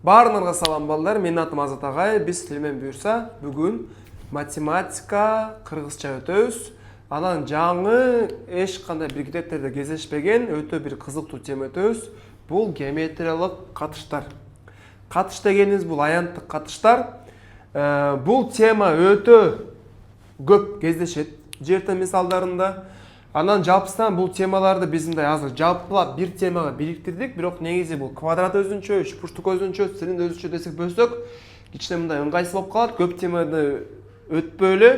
Баарыңарга салам балдар, менин атым Азат агай. Биз тилмен буюрса, бүгүн математика, кыргызча өтөбүз. Анан жаңы эч кандай бир китептерде кездешпеген өтө бир кызыктуу тема өтөбүз. Бул геометриялык катыштар. Катыш дегенибиз бул аянттык катыштар. Бул тема өтө көп кездешет жер мисалдарында. Анан жалпысынан бул темаларды биз мындай азыр жалпылап бир темага бириктирдик, бирок негизи бул квадрат өзүнчө, үчбурчтук өзүнчө, цилиндр өзүнчө десек бөлсөк, кичине мындай ыңгайсыз болуп калат. Көп теманы өтпөйлө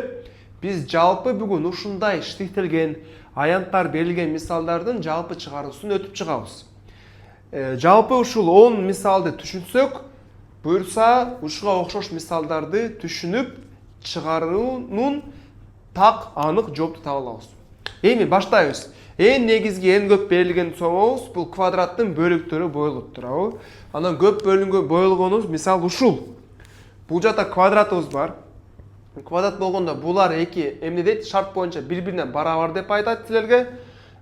биз жалпы бүгүн ушундай штихтелген, аянттар берилген мисалдардын жалпы чыгаруусун өтүп чыгабыз. Жалпы ушул 10 мисалды түшүнсөк, буюрса ушуга окшош мисалдарды түшүнүп чыгаруунун так анык жоопту таба алабыз. Эми баштайбыз. Эң негизги, эң көп берилген соңобуз бул квадраттын бөлүктөрү бойлоп турабы. Анан көп бөлүнгөн бойлогонубуз мисал ушул. Бул жакта квадратыбыз бар. Квадрат болгондо булар эки эмне дейт? Шарт боюнча бири-бирине барабар деп айтат силерге.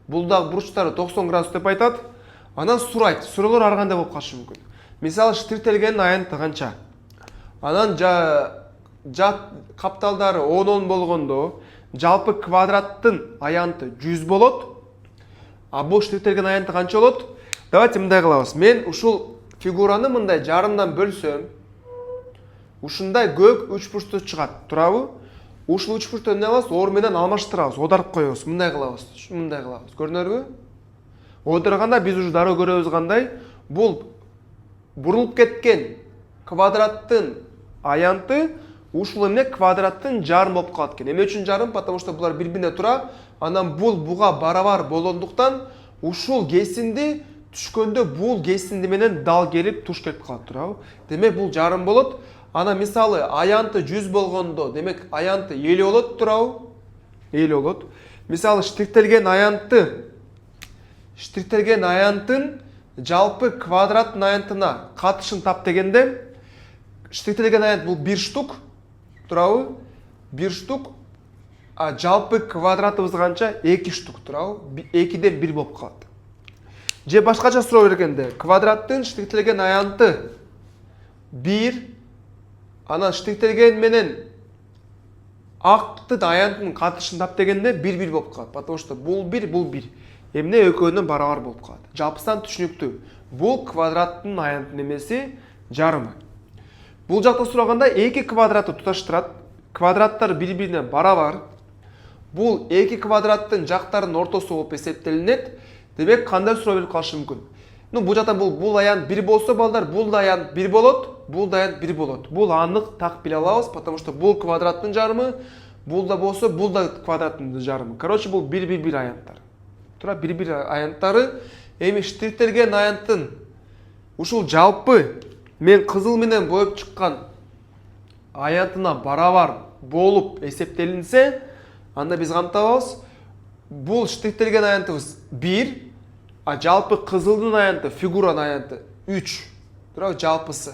Бул дагы бурчтары 90 градус деп айтат. Анан сурайт. Суроолор ар кандай болуп калышы мүмкүн. Мисалы штиртелген аянты канча? Анан жат капталдары 10 болгондо жалпы квадраттын аянты 100 болот. А бул штиртелген аянты канча болот? Давайте мындай кылабыз. Мен ушул фигураны мындай жарымдан бөлсөм, ушундай көк үчбурчтуу чыгат, турабы? Ушул үчбурчту эмне кылабыз? Оор менен алмаштырабыз, оодарып коебуз. Мындай кылабыз. Мындай кылабыз. Көрүнөрбү? Оодарганда биз уже дароо көрөбүз кандай. Бул бурулуп кеткен квадраттын аянты ушул эмне квадраттын жарым болуп калат экен. Эмне үчүн жарым? Потому что булар бири-бирине тура. Анан бул буга барабар болгондуктан ушул кесинди түшкөндө бул кесинди менен дал келип туш келип калат, турабы? Демек бул жарым болот. Анан мисалы аянты 100 болгондо, демек аянты 50 болот, турабы? 50 болот. Мисалы штиртелген аянтын жалпы квадраттын аянтына катышын тап дегенде, штиртелген аянт бул 1 штук, турабы? 1 штук, а жалпы квадратыбыз канча? 2 штук, турабы? 2ден 1 болуп калат. Же башкача суроо бергенде, квадраттын штиртелген аянты 1, анан штиртелген менен актын аянтынын катышын тап дегенде 1-1 болуп калат. Потому что бул 1, бул 1. Эмне экөөнүн барабар болуп калат. Жалпысынан түшүнүктүү. Бул квадраттын аянтынын эмеси жарымы. Бул жакта сураганда эки квадратты туташтырат. Квадраттар бири-бирине барабар. Бул эки квадраттын жактарынын ортосу болуп эсептелинет. Демек кандай суроо берип калышы мүмкүн? Бул жакта бул аянт 1 болсо балдар, бул да аянт 1 болот, бул да аянт 1 болот. Бул анык так биле алабыз, потому что бул квадраттын жарымы, бул да болсо, бул да квадраттын жарымы. Короче, бул 1-1-1 аянттар. Тура 1-1 аянттары. Эми штиртелген аянттын ушул жалпы мен кызыл менен боеп чыккан аянтына барабар болуп эсептелинсе, анда биз кантип табабыз? Бул штиртелген аянтыбыз 1, а жалпы кызылдын аянты, фигуранын аянты 3. Тура жалпысы.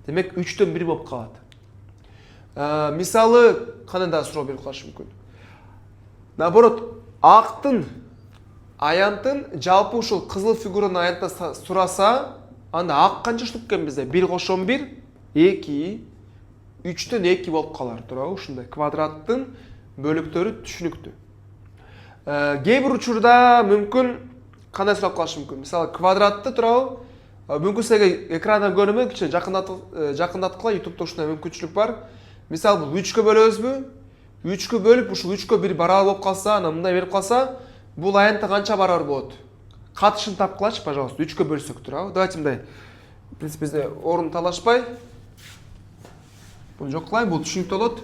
Демек 3дөн 1 болуп калат. Мисалы кандай да суроо берип калышы мүмкүн. Наоборот, актын аянтын жалпы ушул кызыл фигуранын аянтына сураса, анда ак канча штук экен бизде? 1 кошон 1, 2, 3дөн 2 болуп калар, турабы? Ушундай квадраттын бөлүктөрү түшүнүктүү. Кээ бир учурда мүмкүн кандай сурап калышы мүмкүн? Мисалы квадратты, турабы? Мүмкүн силерге экрандан көрүнбөй, кичине жакындаткыла, YouTube'да ушундай мүмкүнчүлүк бар. Мисалы бул 3кө бөлөбүзбү? 3кө бөлүп, ушул 3кө 1 барабар болуп калса, анан мындай берип калса, бул аянты канча барабар болот? Катышын тапкылачы, пожалуйста, 3кө бөлсөк, турабы? Давайте мындай. В принципе, бизде орун талашпай. Буну жок кылайын, бул түшүнүктүү болот.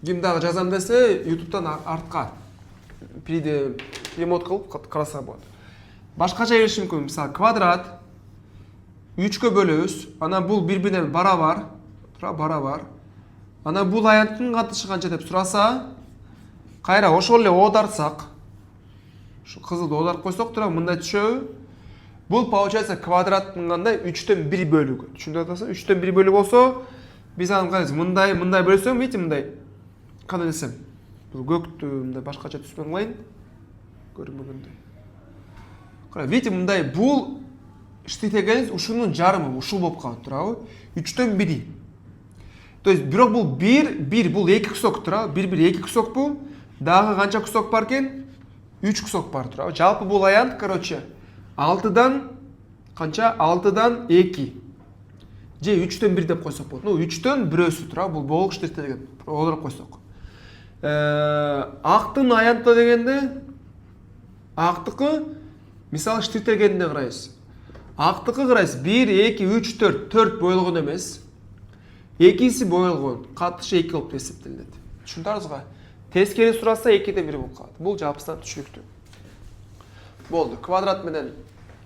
Ким дагы жазам десе, YouTube'дан артка перемот кылып караса болот. Башкача бериши мүмкүн. Мисалы, квадрат 3кө бөлөбүз. Анан бул бири-бирине барабар, тура барабар. Анан бул аянттын катышы канча деп сураса, кайра ошол эле оодарсак, ушу кызылды оодарып койсок, тура мындай түшөбү? Бул получается квадраттын кандай 3дөн 1 бөлүгү. Түшүнүп атасың? 3дөн 1 бөлүгү болсо, биз аны кайсы мындай бөлсөм, видите, мындай. Кандай десем? Бул көктү мындай башкача түспөң кылайын. Көрүнбөгөндөй. Видите, мындай бул штитегеніз ушунун жарымы ушул болуп калат туурабы 3төн 1. То есть бирок бул 1 бул 2 кусок туурабы 1 2 кусок бул дагы канча кусок бар экен 3 кусок бар туурабы жалпы бул аянт короче 6дан канча 6дан 2 же 3төн 1 деп койсок болот. Ну 3төн 1 туурабы бул болгук штитеген олоп койсок. Актын аянты дегенде актыкы мисалы штитегенде карайбыз. Актыкы карайбыз 1 2 3 4 4 бойлгон эмес. Экиси бойлгон, катышы 2 болуп эсептелет. Түшүндүңүзбү? Тескери сураса 2ден 1 болуп калат. Бул жапысынан түшүнүктүү. Болду. Квадрат менен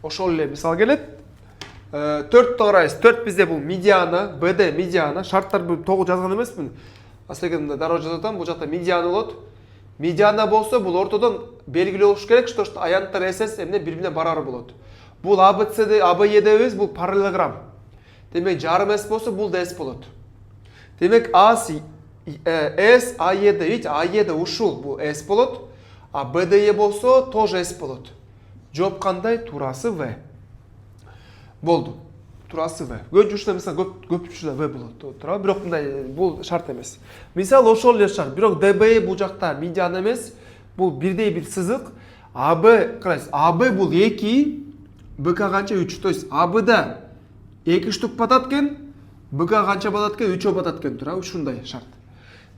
ошол эле мисал келет. 4 карайбыз. 4 бизде бул медиана, БД медиана. Шарттар бул тогу жазган эмесмин. Аслегенде дароо жазып атам, бул жакта медиана болот. Медиана болсо бул ортодон белгилүү болуш керек, что аянттар СС эмне бири-бирине барар болот. Бул АБЦД, АБЕ дебиз, бул параллелограмм. Демек жарым С болсо бул да С болот. Демек С, АЕ да, видите, АЕ да ушул бул С болот, а БДЕ болсо тоже С болот. Жооп кандай? Туурасы В. Болду. Туурасы В. Көпчүлүктө мисалы көпчүлүктө В болот. Туурабы? Бирок мындай бул шарт эмес. Мисалы ошол эле шарт. Бирок ДБ бул жакта медиана эмес, бул бирдей бир сызык. АБ, карайсыз, АБ бул 2, БК канча 3. То есть АБда 2 штук батат экен, БК канча батат экен, 3 батат экен, туурабы? Ушундай шарт.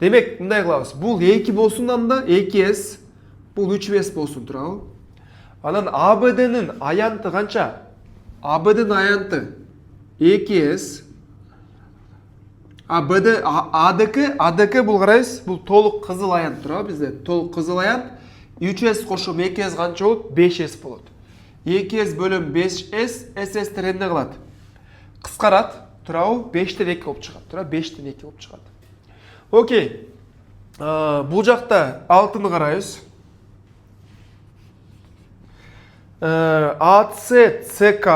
Демек, мындай кылабыз. Бул 2 болсун анда 2С, бул 3С болсун, туурабы? Анан АБДнын аянты канча? АБДнын аянты 2С. АДК бул карайбыз, бул толук кызыл аянт туурабы бизде? Толук кызыл аянт. 3С кошом 2С канча болот? 5С болот. 2С бөлүм 5С, СС эмне кылат? Кыскарат, туурабы? 5тен 2 болуп чыгат, туурабы? 5тен 2 болуп чыгат. Окей. Бул жакта 6-ны карайбыз. АЦ, ЦК,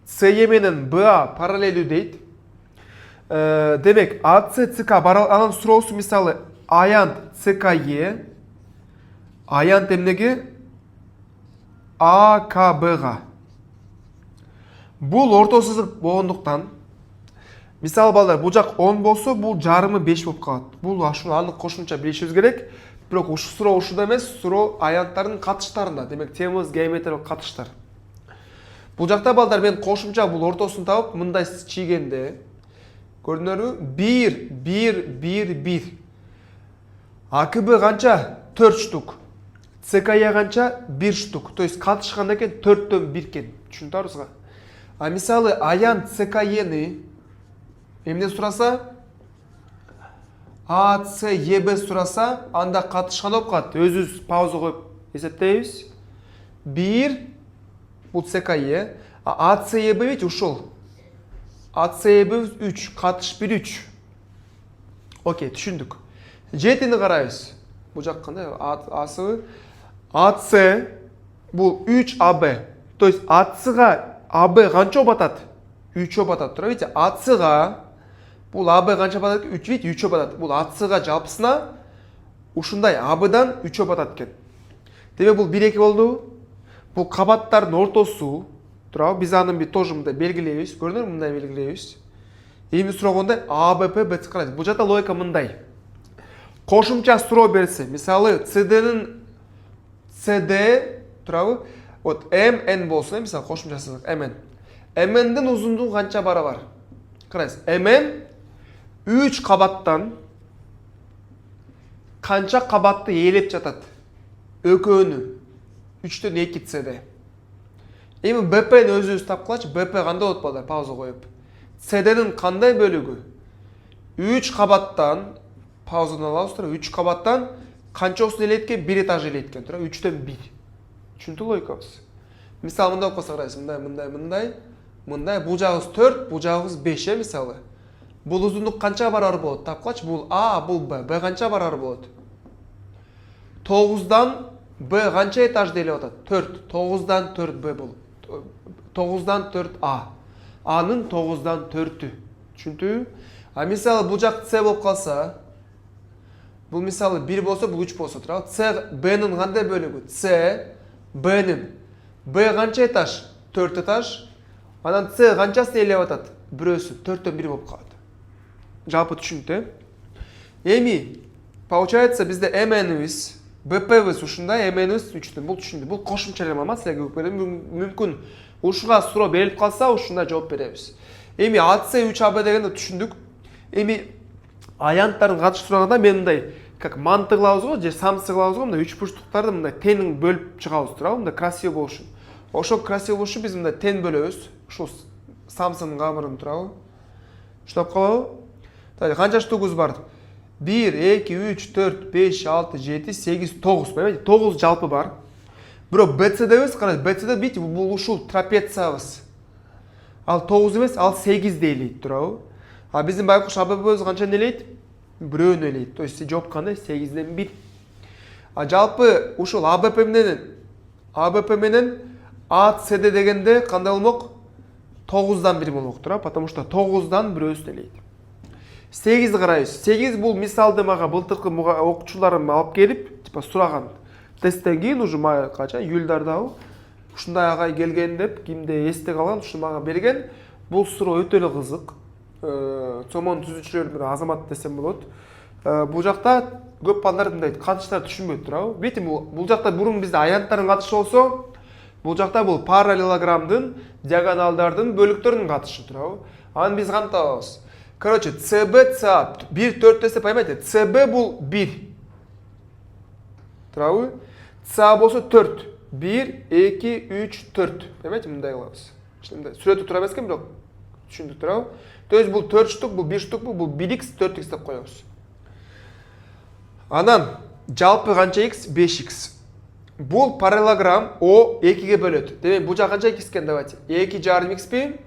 СЕ менен БА параллелүү дейт. Демек, АЦ, ЦК анан суроосу мисалы аянт ЦКЕ, аянт эмнеге? АКБга. Бул орто сызык болгондуктан мисалы балдар бул жак 10 болсо бул жарымы 5 болуп калат. Бул ашуну анык кошумча билишибиз керек. Бирок ушул суроо ушуда эмес, суроо аяттардын катыштарында. Демек темабыз геометриялык катыштар. Бул жакта балдар мен кошумча бул ортосун табып мындай чийгенде көрдүңөрбү? 1 1 1 1. АКБ канча? 4 штук. ЦКЕ канча? 1 штук. То есть катышкан экен 4төн 1 экен. Түшүндүңүзбү? А мисалы аянт ЦКЕни эмне сураса? АЦЕБ сураса, анда катышкан болуп калат. Өзүбүз пауза коюп эсептейбиз. 1 бул ЦКЕ, а АЦЕБ бит ушул. АЦЕБ 3, катыш 1 3. Окей, түшүндүк. 7-ни карайбыз. Бул жак кандай? АЦ бул 3 АБ. То есть АЦга АБ канча батат? 3 батат. Тура видите? АЦга бул АБ канча батат? 3 вит 3 батат. Бул АЦга жалпысына ушундай АБдан 3 батат экен. Демек бул 1 2 болду. Бул кабаттардын ортосу, туурабы? Биз аны тоже мындай белгилейбиз. Көрдүңөрбү? Мындай белгилейбиз. Эми сураганда АБП БЦ карайбыз. Бул жакта логика мындай. Кошумча суроо берсе, мисалы CDнын CD, туурабы? Вот MN болсун, мисалы кошумча сызык MN. MNдин узундугу канча барабар? Карайсыз. MN 3 кабаттан канча кабатты ээлеп жатат? Экөөнү 3төн 2 CD. Эми БПни өзүбүз тапкылачы. БП кандай болот балдар? Пауза коюп. CDнин кандай бөлүгү? 3 кабаттан паузадан алабыз, тура. 3 кабаттан канчасын ээлейт экен? 1 этаж ээлейт экен, тура. 3төн 1. Түшүндү логикабыз? Мисалы мындай болуп калса карайсыз. Мындай. Бул жагыбыз 4, бул жагыбыз 5, мисалы. Бул узундук канча барар болот? Тапкылачы. Бул А, бул Б. Б канча барар болот? 9дан Б канча этажды ээлеп атат? 4. 9дан 4 Б болот. 9дан 4 А. Анын 9дан 4-ü. Түшүндүбү? А мисалы бул жак С болуп калса, бул мисалы 1 болсо, бул 3 болсо, туурабы? С Бнин кандай бөлүгү? С Бнин. Б канча этаж? 4 этаж. Анан c канчасын ээлеп атат? Бирөөсү 4-төн 1 болуп калат. Жалпы түшүнүктүү. Эми получается бизде mn'ибиз, bp'биз ушундай, mn'ибиз 3төн. Бул түшүндү. Бул кошумча маалымат силерге көп берем. Мүмкүн ушуга суроо берилип калса, ушундай жооп беребиз. Эми ac 3ab дегенди түшүндүк. Эми аянттардын катышы сураганда мен мындай как манты кылабыз го, же самсы кылабыз го, мындай 3 бурчтуктарды мындай тенин бөлүп чыгабыз туурабы, мындай красиво болушу. Ошо красиво болушу биз мындай тен бөлөбүз. Ушул самсынын камырын туурабы. Уштап калабы? Тайда канча штугубуз бар? 1, 2, 3, 4, 5, 6, 7, 8, 9. Понимаете? 9 жалпы бар. Бирок BCD'биз, караңыз, BCD бит бул ушул трапециябыз. Ал 9 эмес, ал 8 дейлейт туурабы. А биздин байкуш ABP'биз канча элейт? Бирөөнү элейт. То есть жооп кандай? 8ден 1. А жалпы ушул ABP менен ACD дегенде кандай болмок? 9дан 1 болмок туурабы, потому что 9дан бирөөсүн элейт. 8 карайбыз. 8 бул мисалды мага былтыркы окуучуларым алып келип, типа сураган. Тесттен кийин уже май кача июльдардабы ушундай агай келген деп кимде эсте калган, ушу мага берген. Бул суроо өтө эле кызык. Сомон түзүүчүлөр бир Азамат десем болот. Бул жакта көп балдар мындай катыштар түшүнбөйт турабы. Бити бул жакта бурун бизде аянттардын катышы болсо, бул жакта бул параллелограммдын, диагоналдардын, бөлүктөрдүн катышы турабы. Аны биз кантабыз? Короче, CB, CA 1 4 десе, понимаете? CB бул 1. Турабы? CA болсо 4. 1 2 3 4. Понимаете, мындай кылабыз. Мындай сүрөтү тура эмескен, бирок түшүндүк турабы? То есть бул 4 штук, бул 1 штук, бул 1x, 4x деп коебуз. Анан жалпы канча x? 5x. Бул параллелограмм O 2ге бөлөт. Демек бул жак канча x экен, давайте. 2,5xпи?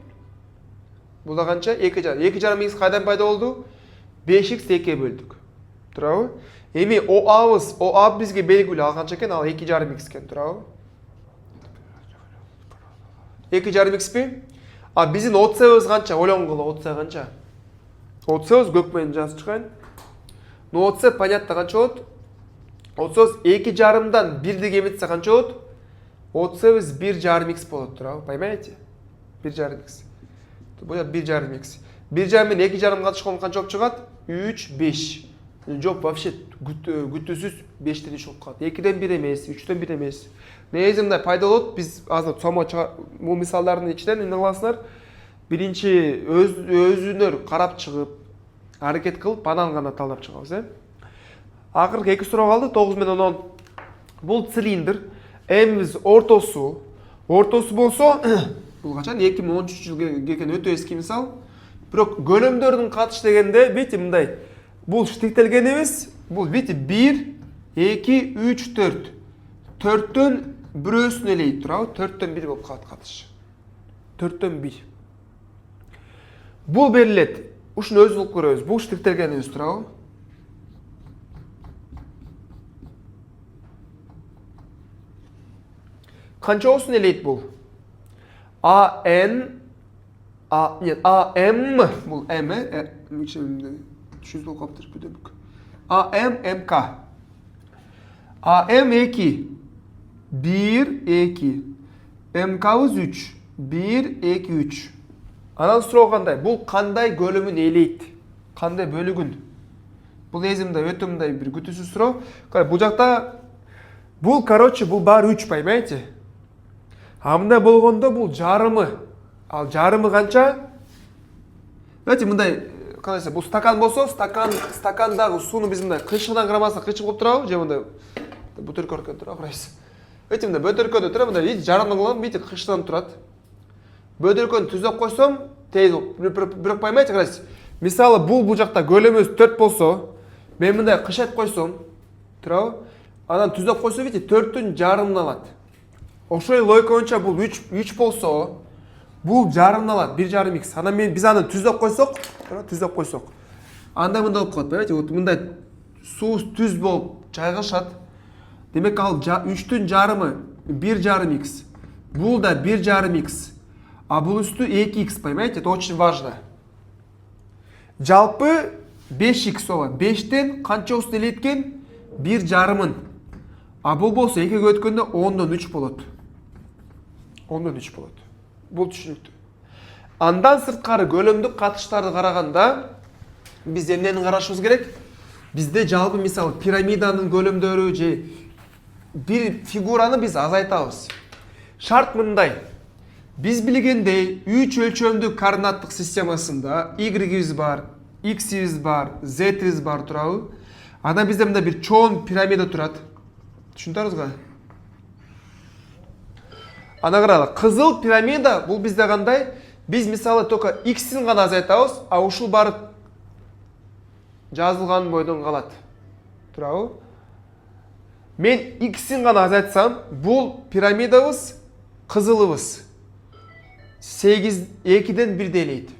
Бул да канча? 2,5x кайдан пайда болду? 5x 2ге бөлдүк. Турабы? Эми OA бизге белгилүү, ал канча экен? Ал 2,5x экен, турабы? 2,5xпи? А биздин OC канча? Ойлонгула, OC канча? OC көк менен жазып чыгайын. Но OC понятно канча болот? OC 2,5дан 1ди кеметсе канча болот? OC 1,5x болот, турабы? Понимаете? 1,5x. Бул 1,5x. 1,5 менен 2,5 катышкан канча болуп чыгат? 3, 5. Жооп вообще күтүүсүз 5ден 3 болуп калат. 2ден 1 эмес, 3дөн 1 эмес. Негизи мындай пайда болот. Биз азыр сомо бул мисалдардын ичинен эмне кыласыңар? Биринчи өзүнөр карап чыгып, аракет кылып, анан гана талдап чыгабыз, Акыркы 2 суроо калды, 9 менен 10. Бул цилиндр. Эмибиз ортосу болсо, бул качан 2013 жылга келген өтө эски мисал. Бирок көлөмдөрдүн катыш дегенде бити мындай. Бул штиктелген эмес, бул бити 1, 2, 3, 4. 4төн бирөөсүн элейт турабы? 4төн 1 болуп калат катыш. 4төн 1. Бул берилет. Ушуну өзү кылып көрөбүз. Бул штиктелген эмес турабы? Канча болсун элейт бул? АМ бул М, түшүнүп болуп калыптыр бүдөбүк. АМ МК. АМ 2. 1 2. МКбыз 3. 1 2 3. Анан суроо кандай? Бул кандай көлөмүн ээлейт? Кандай бөлүгүн? Бул эзимде өтө мындай бир күтүүсүз суроо. Бул жакта бул короче бул баары 3, понимаете? А мындай болгондо бул жарымы. Ал жарымы канча? Знаете, мындай кандайса бул стакан болсо, стакандагы сууну биз мындай кыйшыгынан карамасак кыйшык болуп турабы? Же мындай бөтөркө турабы, карайсыз. Өтө мындай бөтөркөдө турабы, мындай жарымын кылам, бити кыйшыгынан турат. Бөтөркөнү түзөп койсом, тез бирок понимаете, карайсыз. Мисалы бул жакта көлөмүбүз 4 болсо, мен мындай кыйшайтып койсом, турабы? Анан түзөп койсо, бити 4түн жарымын алат. Ошол логика боюнча бул 3 болсо, бул жарымын алат, 1,5x. Анан биз аны түзөп койсок, анда мындай болуп калат, понимаете? Вот мындай суу түз болуп жайгашат. Демек ал 3түн жарымы 1,5x. Бул да 1,5x. А бул үстү 2x, понимаете? Это очень важно. Жалпы 5x оба. 5тен канча болсун элейт экен? 1,5-ын. А бул болсо 2ге өткөндө 10дон 3 болот. 10дон 3 болот. Бул түшүнүктүү. Андан сырткары көлөмдүк катыштарды караганда биз эмнени карашыбыз керек? Бизде жалпы мисалы пирамиданын көлөмдөрү же бир фигураны биз азайтабыз. Шарт мындай. Биз билгендей 3 өлчөмдүү координаттык системасында y бар, x бар, z бар турабы? Ана бизде мындай бир чоң пирамида турат. Түшүндүңүзбү? Ана карагыла, кызыл пирамида бул бизде кандай? Биз мисалы только x'ин гана азайтабыз, а ушул барып жазылган бойдон калат. Турабы? Мен x'ин гана азайтсам, бул пирамидабыз кызылыбыз 2'ден 1 делейт.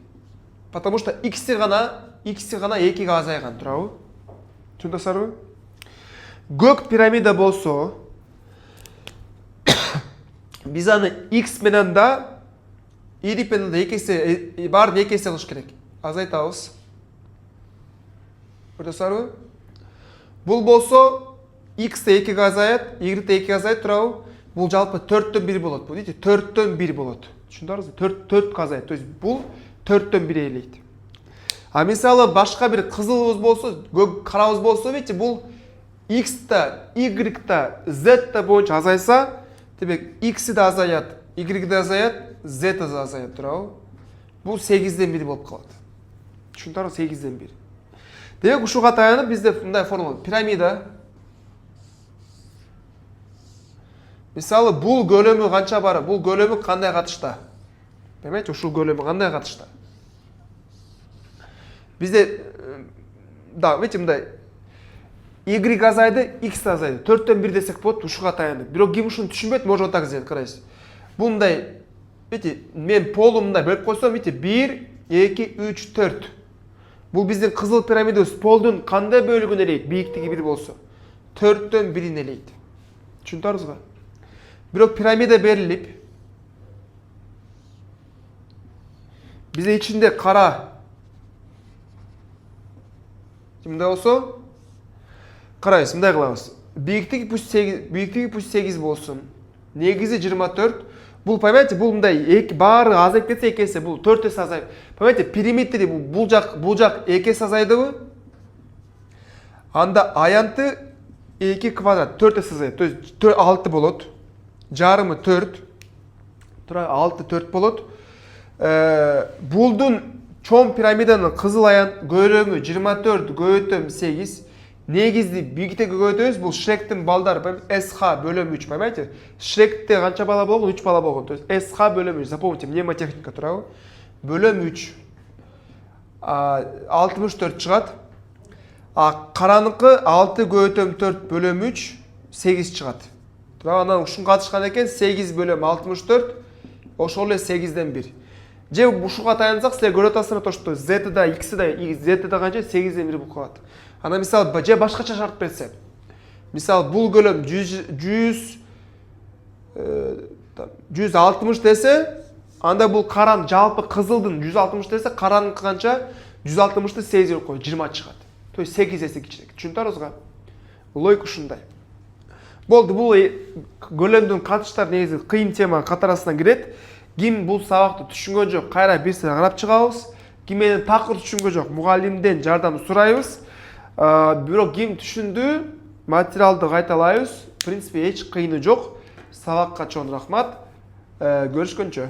Потому что x'i гана 2'ге азайган, турабы? Түшүндүңүзбү? Көк пирамида болсо, биз аны x менен да y менен да баарын 2 эсе кылыш керек. Азайтабыз. Көрдүңүзбү? Бул болсо x да 2'ге азаят, y да 2'ге азайт, турабы? Бул жалпы 4'төн 1 болот. Бул дейт, 4'төн 1 болот. Түшүндүңүзбү? 4 азайт. То есть бул 4'төн 1 ээлейт. А мисалы башка бир кызылыбыз болсо, көк карабыз болсо, дейт, бул x да, y да, z да боюнча азайса, демек x да азаят, y да азаят, z да азаят, турабы? Бул 8'ден 1 болуп калат. Түшүндүңүзбү? 8'ден 1. Демек ушуга таянып бизде мындай формула. Пирамида. Мисалы бул көлөмү канча бар? Бул көлөмү кандай катышта? Демек ушул көлөмү кандай катышта? Бизде да, мындай y азайды, x азайды. 4'төн 1 десек болот, ушуга таянып. Бирок ким ушуну түшүнбөйт, может вот так сделать, карайсыз. Бул мындай, мен полу мындай бөлүп койсом, 1, 2, 3, 4. Бул биздин кызыл пирамидабыз полдун кандай бөлүгүн элейт? Бийиктиги 1 болсо, 4'төн 1'ин элейт. Түшүндүңүзбү? Бирок пирамида берилип, бизде ичинде кара мындай болсо, карайсыз, мындай кылабыз. Бийиктиги пусть 8 болсун. Негизи 24. Бул, понимаете, бул мындай баары азайып кетсе 2 эсе, бул 4 эсе азайып. Понимаете, периметри бул жак 2 эсе азайдыбы? Анда аянты 2 квадрат 4 эсе азайт. То есть 6 болот. Жарымы 4. Тура 6 4 болот. Булдун чоң пирамиданын кызыл аян көлөмү 24 көбөйтөм 8. Негизди бийиктиги көбөйтөбүз, бул Шректин балдары, SH бөлөм 3, понимаете? Шректе канча бала болгон? 3 бала болгон. То есть SH бөлөм 3, запомните, мнемотехника турабы? Бөлөм 3. 64 чыгат. Караныкы 6 көбөйтөм 4 бөлөм 3, 8 чыгат. Тура анан ушун катышкан экен 8 бөлөм 64, ошол эле 8'ден 1. Же ушуга таянсак, силер көрүп атасыздар, то что z да, x да, z да канча 8'ден 1 болуп калат. Ана мисалы же башкача шарт берсе. Мисалы бул көлөм 160 десе, анда бул каран жалпы кызылдын 160 десе, каранын канча 160'ты 8 коюп кой, 20 чыгат. То есть 8 эсе кичирээк. Түшүндүңүзбү? Логика ушундай. Болду, бул көлөмдүн катыштар негизи кыйын тема катарасына кирет. Ким бул сабакты түшүнгөн жок, кайра бирсине карап чыгабыз. Ким менен такыр түшүнгөн жок, мугалимден жардам сурайбыз. Бирок ким түшүндү, материалды кайталайбыз. В принципе, эч кыйыны жок. Сабакка чоң рахмат. Көрүшкөнчө.